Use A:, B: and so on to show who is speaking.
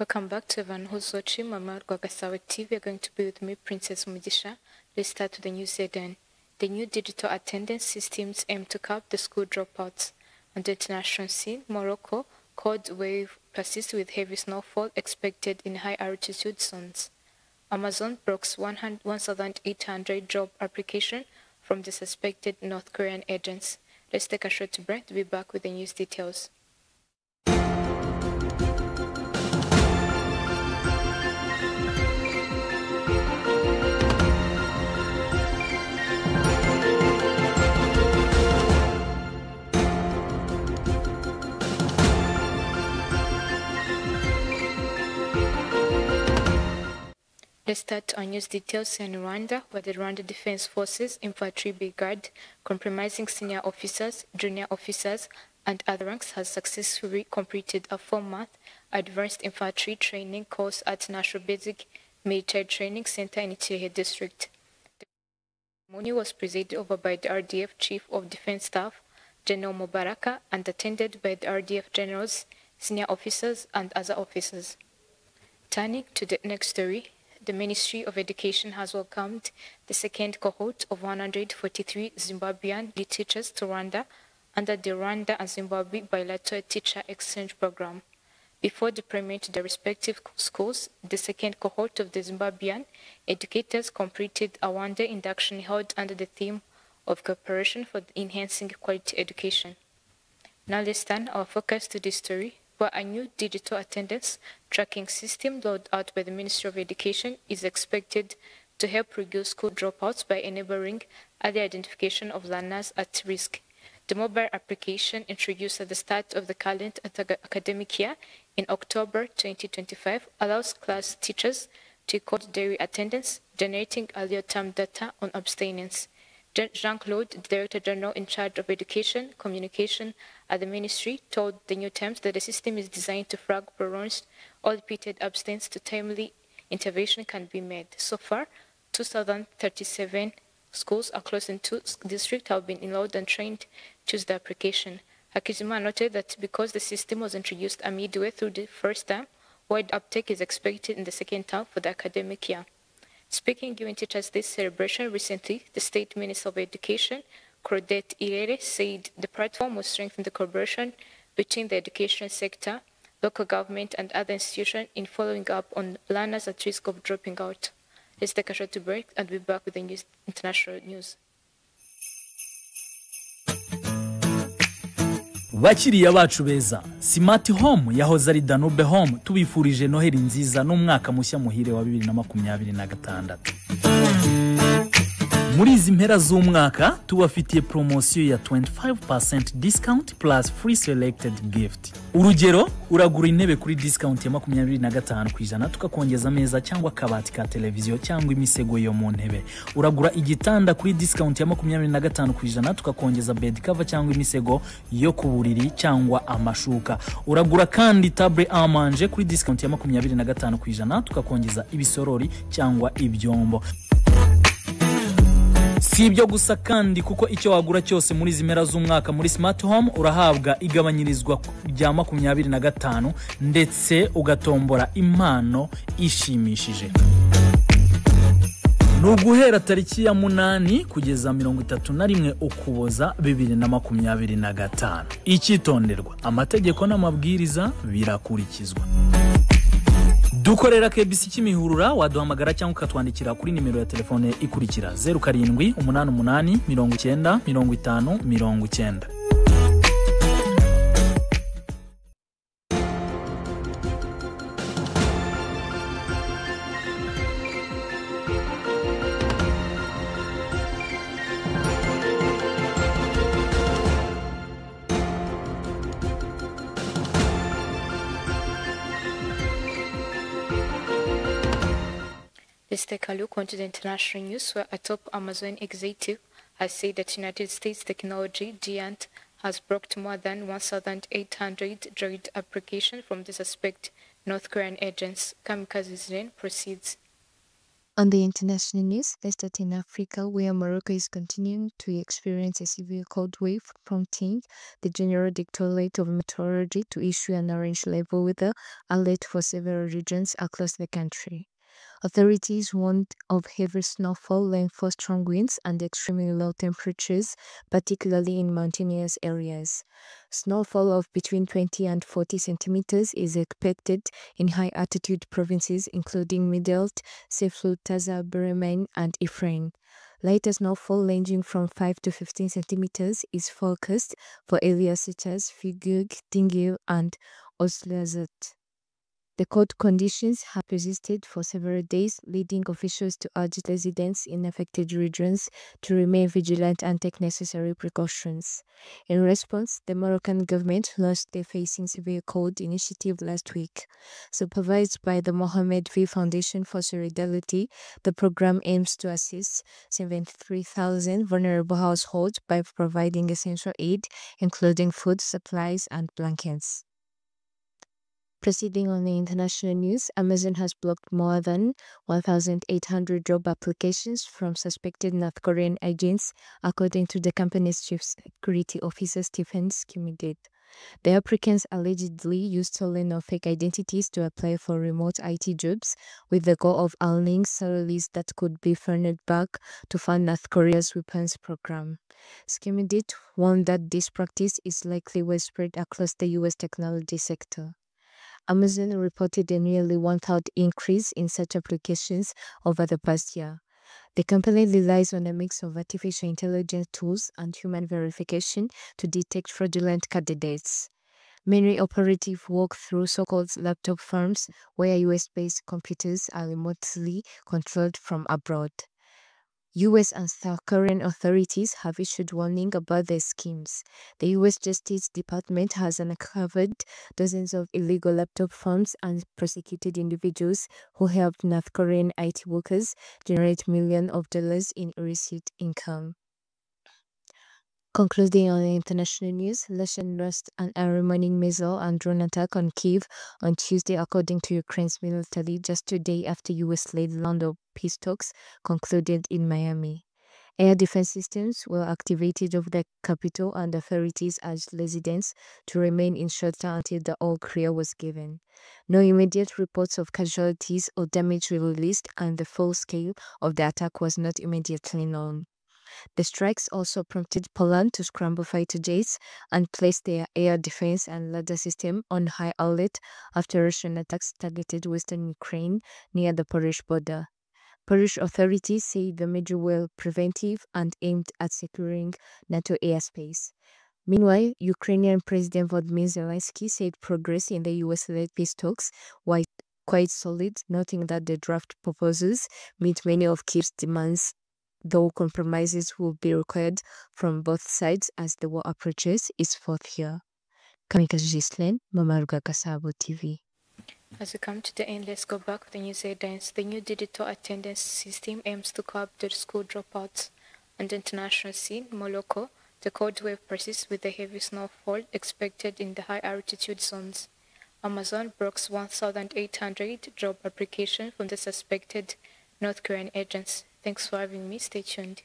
A: Welcome back to Evan Hosochi, Mama Rwagasawa TV. You're going to be with me, Princess Mugisha. Let's start with the news headline. The new digital attendance systems aim to curb the school dropouts. On the international scene, Morocco, cold wave persists with heavy snowfall expected in high altitude zones. Amazon blocks 1,800 job application from the suspected North Korean agents. Let's take a short break to be back with the news details. Let's start our news details in Rwanda, where the Rwanda Defense Forces Infantry Brigade, comprising senior officers, junior officers, and other ranks, has successfully completed a 4-month advanced infantry training course at National Basic Military Training Center in Kirehe District. The ceremony was presided over by the RDF Chief of Defense Staff, General Mubaraka, and attended by the RDF generals, senior officers, and other officers. Turning to the next story, the Ministry of Education has welcomed the second cohort of 143 Zimbabwean teachers to Rwanda under the Rwanda and Zimbabwe Bilateral Teacher Exchange Program. Before deployment to their respective schools, the second cohort of the Zimbabwean educators completed a one-day induction held under the theme of cooperation for enhancing quality education. Now let's turn our focus to this story, where a new digital attendance tracking system rolled out by the Ministry of Education is expected to help reduce school dropouts by enabling early identification of learners at risk. The mobile application, introduced at the start of the current academic year in October 2025, allows class teachers to record daily attendance, generating real-time data on abstinence. Jean-Claude, the Director General in charge of Education Communication at the Ministry, told the New Times that the system is designed to flag prolonged or repeated abstinence to timely intervention can be made. So far, 2,037 schools across the 2 districts have been enrolled and trained to use the application. Hakizima noted that because the system was introduced midway through the first term, wide uptake is expected in the second term for the academic year. Speaking during Teachers' Day celebration recently, the State Minister of Education, Claudette Irere, said the platform will strengthen the collaboration between the education sector, local government, and other institutions in following up on learners at risk of dropping out. Let's take a short break and be back with the international news.
B: Bakiriya bacu beza, Smart Home yahoze ari Danube Home, tubifurije Noheli nziza n'umwaka mushya muhire wa 2026. Muri izi mpera z'umwaka tubafitiye promosiyo ya 25% discount plus free selected gift. Urugero, uragura intebe kuri discount ya 25% tukakongeza ameza cyangwa kabati ka televiziyo cyangwa imisego yo mu ntebe. Uragura igitanda kuri discount ya 25% tukakongeza bed cover cyangwa imisego yo ku buriri cyangwa amashuka. Uragura kandi table à manger kuri discount ya 25% tukakongeza ibisorori cyangwa ibyombo. Si ibyo gusa kandi kuko icyo wagura cyose muri zimera z'umwaka muri Smart Home urahabwa igabanyirizwa rya 25 ndetse ugatombora impano ishimishije. Nuguhera tariki ya 8 kugeza 31 Ukuboza 2025. Icyitonderwa, amategeko n'amabwiriza birakurikizwa. Dukorera KBC Kimihurura, waduhamagara cyangwa ukatwandikira kuri nimero ya telefone ikurikira 0788 90 50 90.
A: Let's take a look onto the international news, where a top Amazon executive has said that United States technology giant has blocked more than 1,800 droid applications from the suspect North Korean agents. Kamikaze Zen proceeds.
C: On the international news, let's start in Africa, where Morocco is continuing to experience a severe cold wave, prompting the General Directorate of Meteorology to issue an orange level weather alert for several regions across the country. Authorities warned of heavy snowfall, rainfall, strong winds, and extremely low temperatures, particularly in mountainous areas. Snowfall of between 20 and 40 centimeters is expected in high-altitude provinces including Midelt, Seflu, Taza, Bremen, and Ifrane. Lighter snowfall ranging from 5 to 15 centimeters is forecast for areas such as Figug, Tingil, and Oslazat. The cold conditions have persisted for several days, leading officials to urge residents in affected regions to remain vigilant and take necessary precautions. In response, the Moroccan government launched the Facing Severe Cold initiative last week. Supervised by the Mohammed V Foundation for Solidarity, the program aims to assist 73,000 vulnerable households by providing essential aid, including food, supplies, and blankets. Proceeding on the international news, Amazon has blocked more than 1,800 job applications from suspected North Korean agents, according to the company's chief security officer, Stephen Schmidt. The applicants allegedly used stolen or fake identities to apply for remote IT jobs with the goal of earning salaries that could be funneled back to fund North Korea's weapons program. Schmidt warned that this practice is likely widespread across the U.S. technology sector. Amazon reported a nearly one-third increase in such applications over the past year. The company relies on a mix of artificial intelligence tools and human verification to detect fraudulent candidates. Many operatives work through so-called laptop firms where US-based computers are remotely controlled from abroad. US and South Korean authorities have issued warning about their schemes. The US Justice Department has uncovered dozens of illegal laptop firms and prosecuted individuals who helped North Korean IT workers generate millions of dollars in illicit income. Concluding on the international news, Russia launched an early-morning missile and drone attack on Kyiv on Tuesday, according to Ukraine's military, just 2 days after US-led round of peace talks concluded in Miami. Air defense systems were activated over the capital, and authorities urged residents to remain in shelter until the all-clear was given. No immediate reports of casualties or damage were released, and the full scale of the attack was not immediately known. The strikes also prompted Poland to scramble fighter jets and place their air defense and radar system on high alert after Russian attacks targeted western Ukraine near the Polish border. Polish authorities say the measures were preventive and aimed at securing NATO airspace. Meanwhile, Ukrainian President Volodymyr Zelensky said progress in the US-led peace talks was quite solid, noting that the draft proposals meet many of Kyiv's demands, though compromises will be required from both sides as the war approaches its fourth year. Kamikaze Ghislaine, Mamaruga Kasabo TV.
A: As we come to the end, let's go back to the news headlines. The new digital attendance system aims to curb the school dropouts. On the international scene, Morocco, the cold wave persists with the heavy snowfall expected in the high altitude zones. Amazon blocks 1,800 job applications from the suspected North Korean agents. Thanks for having me. Stay tuned.